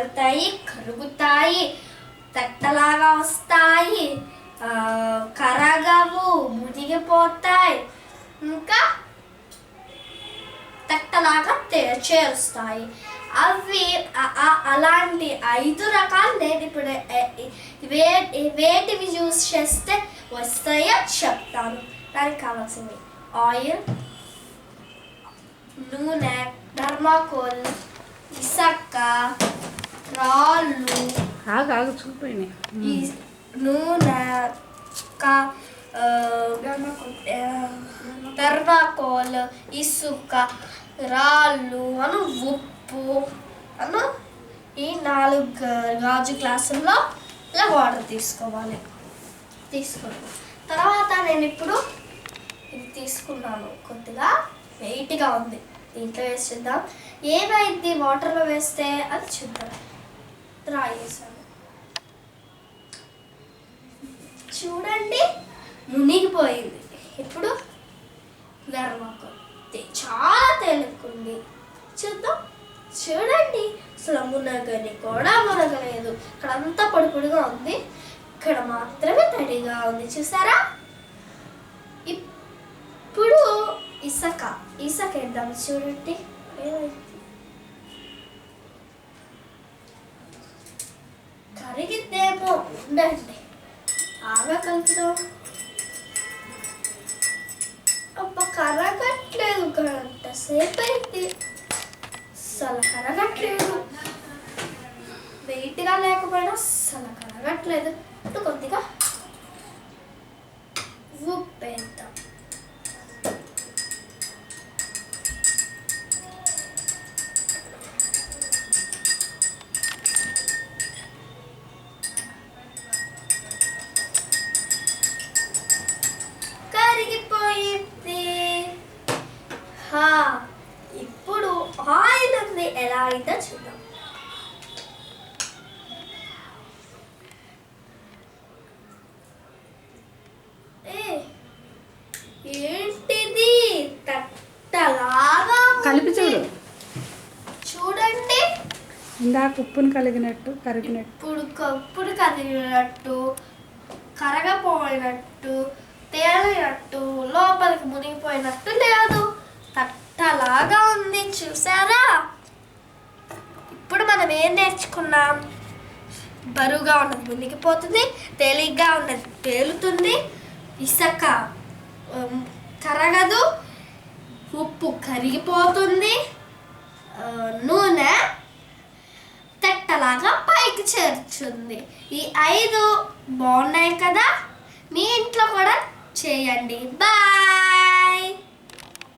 తేలుతాయి, కరుగుతాయి, తట్టలాగా వస్తాయి, కరగవు, మునిగిపోతాయి, ఇంకా తట్టలాగా చేరుస్తాయి. అవి అలాంటి 5 రకాలు నేను ఇప్పుడు వేటివి యూజ్ చేస్తే వస్తాయో చెప్తాను. దానికి కావాల్సింది ఆయిల్, నూనె, థర్మాకోల్, ఇసక, రాళ్ళు, నూనె, థర్మాకోల్, ఇసుక, రాళ్ళు అను ఉప్పు అను ఈ 4 గాజు గ్లాసుల్లో ఇలా వాటర్ తీసుకోవాలి. తర్వాత నేను ఇప్పుడు ఇది తీసుకున్నాను, కొద్దిగా వెయిట్గా ఉంది, దీంట్లో వేసి చూద్దాం ఏమైంది వాటర్లో వేస్తే అది చూద్దాం. డ్రా చేసాను, చూడండి మునిగిపోయింది. ఇప్పుడు థర్మాకోల్ చాలా తేలికుంది, చూద్దాం. చూడండి అసలు మునగలేదు, ఇక్కడ అంతా పొడి పొడిగా ఉంది, ఇక్కడ మాత్రమే తడిగా ఉంది, చూసారా. ఇప్పుడు ఇసక వేద్దాం, చూడండి కరిగిద్దేమో, ఉండండి బాగా కలుపుదాం. అబ్బా కరగట్లేదు, గంట సేపు అయింది అసలు కరగట్లేదు, వెయిట్గా లేకపోయినా అసలు కరగట్లేదు. ఇప్పుడు కొద్దిగా ఉప్పు వేద్దాం. కరిగిపోయింది. ఇప్పుడు ఆయిల్ ఉంది, ఎలా అయిందో చూద్దాం. ఏంటిది తట్టలాగా కలిపి చూడండి, ఇందాక ఉప్పును కరిగినట్టు ఇప్పుడు కరిగినట్టు, కరగపోయినట్టు, తేలినట్టు, లోపలికి మునిగిపోయినట్టు లేదు, తట్టలాగా ఉంది, చూసారా. ఇప్పుడు మనం ఏం నేర్చుకున్నాం? బరువుగా ఉన్నది మునిగిపోతుంది, తేలిగ్గా ఉన్నది తేలుతుంది, ఇసక కరగదు, ఉప్పు కరిగిపోతుంది, నూనె తట్టలాగా పైకి చేర్చుంది. ఈ 5 బాగున్నాయి కదా, మీ ఇంట్లో కూడా చేయండి. బాయ్.